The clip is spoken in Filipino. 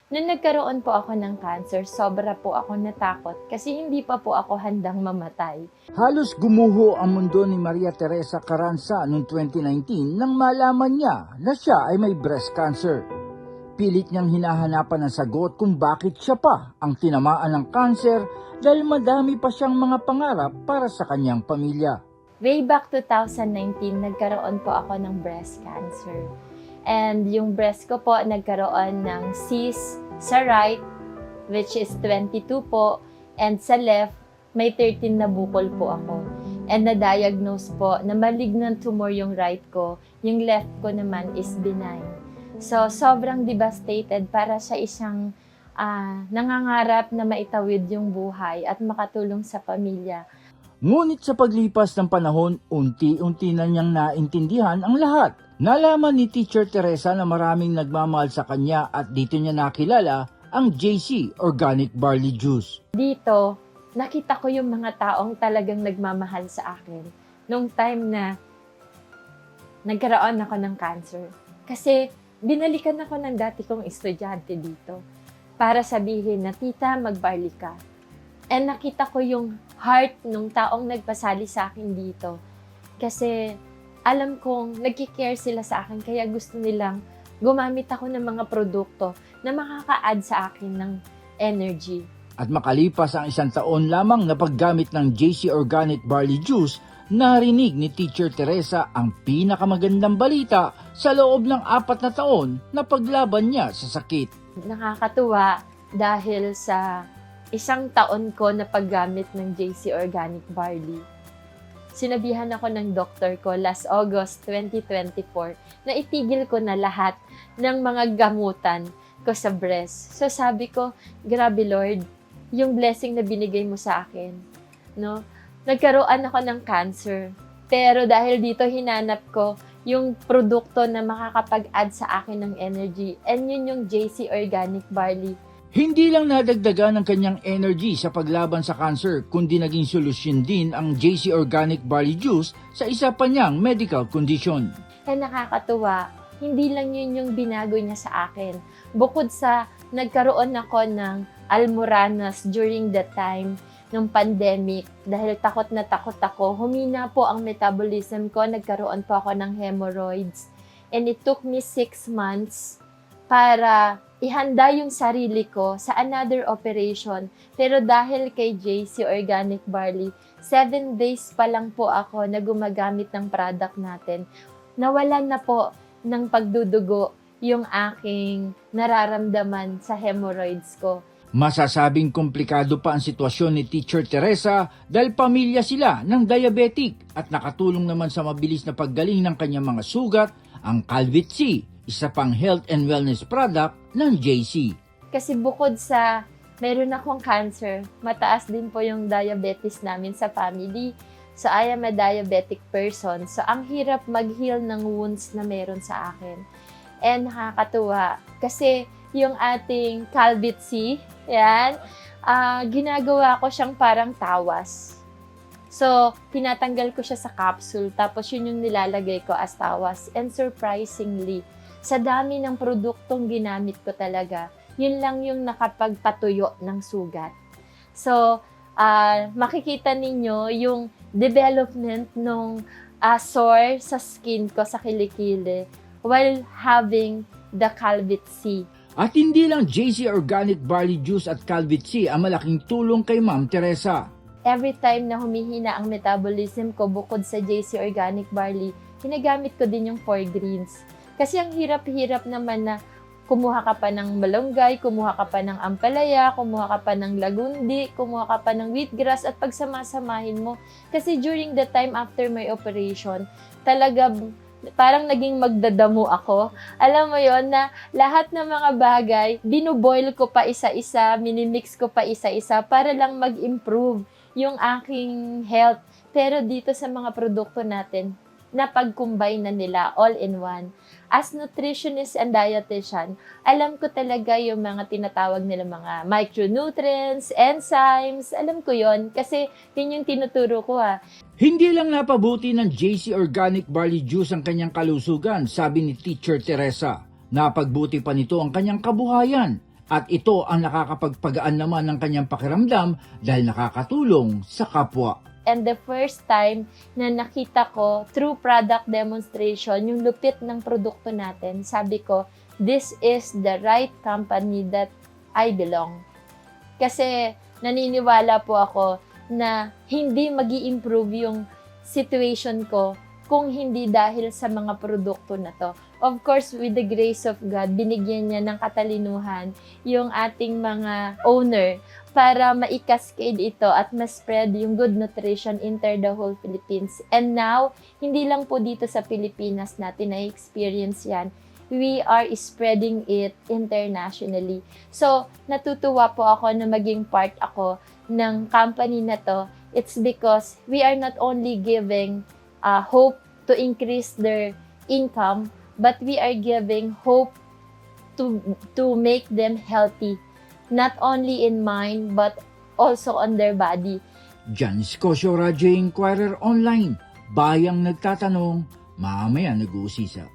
Nung nagkaroon po ako ng cancer, sobra po ako natakot kasi hindi pa po ako handang mamatay. Halos gumuho ang mundo ni Maria Teresa Carranza noong 2019 nang malaman niya na siya ay may breast cancer. Pilit niyang hinahanapan ng sagot kung bakit siya pa ang tinamaan ng cancer dahil madami pa siyang mga pangarap para sa kanyang pamilya. Way back 2019, nagkaroon po ako ng breast cancer. And yung breast ko po nagkaroon ng cyst sa right, which is 22 po, and sa left, may 13 na bukol po ako. And na-diagnose po na malignant tumor yung right ko, yung left ko naman is benign. So, sobrang devastated para sa isang nangangarap na maitawid yung buhay at makatulong sa pamilya. Ngunit sa paglipas ng panahon, unti-unti na niyang naintindihan ang lahat. Nalaman ni Teacher Teresa na maraming nagmamahal sa kanya at dito niya nakilala ang JC Organic Barley Juice. Dito, nakita ko yung mga taong talagang nagmamahal sa akin nung time na nagkaroon ako ng cancer. Kasi binalikan ako ng dati kong estudyante dito para sabihin na, "Tita, mag-barley ka." And nakita ko yung heart nung taong nagpasali sa akin dito. Kasi alam kong nagki-care sila sa akin kaya gusto nilang gumamit ako ng mga produkto na makaka-add sa akin ng energy. At makalipas ang 1 taon lamang na paggamit ng JC Organic Barley Juice, narinig ni Teacher Teresa ang pinakamagandang balita sa loob ng 4 na taon na paglaban niya sa sakit. Nakakatuwa dahil sa 1 taon ko na paggamit ng JC Organic Barley. Sinabihan ako ng doktor ko last August 2024 na itigil ko na lahat ng mga gamutan ko sa breast. So sabi ko, grabe Lord, yung blessing na binigay mo sa akin. No? Nagkaroon ako ng cancer. Pero dahil dito hinanap ko yung produkto na makakapag-add sa akin ng energy. And yun yung JC Organic Barley. Hindi lang nadagdagan ng kanyang energy sa paglaban sa cancer, kundi naging solusyon din ang JC Organic Barley Juice sa isa pa niyang medical condition. Kaya nakakatuwa, hindi lang yun yung binago niya sa akin. Bukod sa nagkaroon ako ng almoranas during the time ng pandemic, dahil takot na takot ako, humina po ang metabolism ko, nagkaroon po ako ng hemorrhoids. And it took me 6 months para ihanda yung sarili ko sa another operation. Pero dahil kay JC Organic Barley, 7 days pa lang po ako na gumagamit ng product natin. Nawalan na po ng pagdudugo yung aking nararamdaman sa hemorrhoids ko. Masasabing komplikado pa ang sitwasyon ni Teacher Teresa dahil pamilya sila ng diabetic at nakatulong naman sa mabilis na paggaling ng kanyang mga sugat ang Calvit C, isa pang health and wellness product ng JC. Kasi bukod sa meron akong cancer, mataas din po yung diabetes namin sa family. So I am a diabetic person. So ang hirap mag-heal ng wounds na meron sa akin. And nakakatuwa kasi yung ating Calvit C, yan, ginagawa ko siyang parang tawas. So, tinatanggal ko siya sa capsule, tapos yun yung nilalagay ko as tawas. And surprisingly, sa dami ng produktong ginamit ko talaga, yun lang yung nakapagpatuyo ng sugat. So, makikita ninyo yung development ng sore sa skin ko, sa kilikili, while having the Calvit C. At hindi lang JC Organic Barley Juice at Calvit C ang malaking tulong kay Ma'am Teresa. Every time na humihina ang metabolism ko bukod sa JC Organic Barley, ginagamit ko din yung 4 greens. Kasi ang hirap-hirap naman na kumuha ka pa ng malunggay, kumuha ka pa ng ampalaya, kumuha ka pa ng lagundi, kumuha ka pa ng wheatgrass at pagsamasamahin mo. Kasi during the time after my operation, talaga parang naging magdadamo ako. Alam mo yon na lahat ng mga bagay, binuboil ko pa isa-isa, minimix ko pa isa-isa para lang mag-improve yung aking health. Pero dito sa mga produkto natin, napag-combine na nila all in one. As nutritionist and dietitian, alam ko talaga yung mga tinatawag nila mga micronutrients, enzymes, alam ko yon kasi yun yung tinuturo ko Hindi lang napabuti ng JC Organic Barley Juice ang kanyang kalusugan, sabi ni Teacher Teresa. Napagbuti pa nito ang kanyang kabuhayan. At ito ang nakakapagpagaan naman ng kanyang pakiramdam dahil nakakatulong sa kapwa. And the first time na nakita ko through product demonstration yung lupit ng produkto natin, sabi ko, this is the right company that I belong. Kasi naniniwala po ako na hindi magi-improve yung situation ko kung hindi dahil sa mga produkto na to. Of course, with the grace of God, binigyan niya ng katalinuhan yung ating mga owner para ma-cascade ito at ma-spread yung good nutrition inter the whole Philippines. And now, hindi lang po dito sa Pilipinas natin na-experience yan. We are spreading it internationally. So, natutuwa po ako na maging part ako ng company na to. It's because we are not only giving hope to increase their income, but we are giving hope to make them healthy, not only in mind, but also on their body. Janice Cosio, Radyo Inquirer Online. Bayang nagtatanong, mamaya nag-uusisa.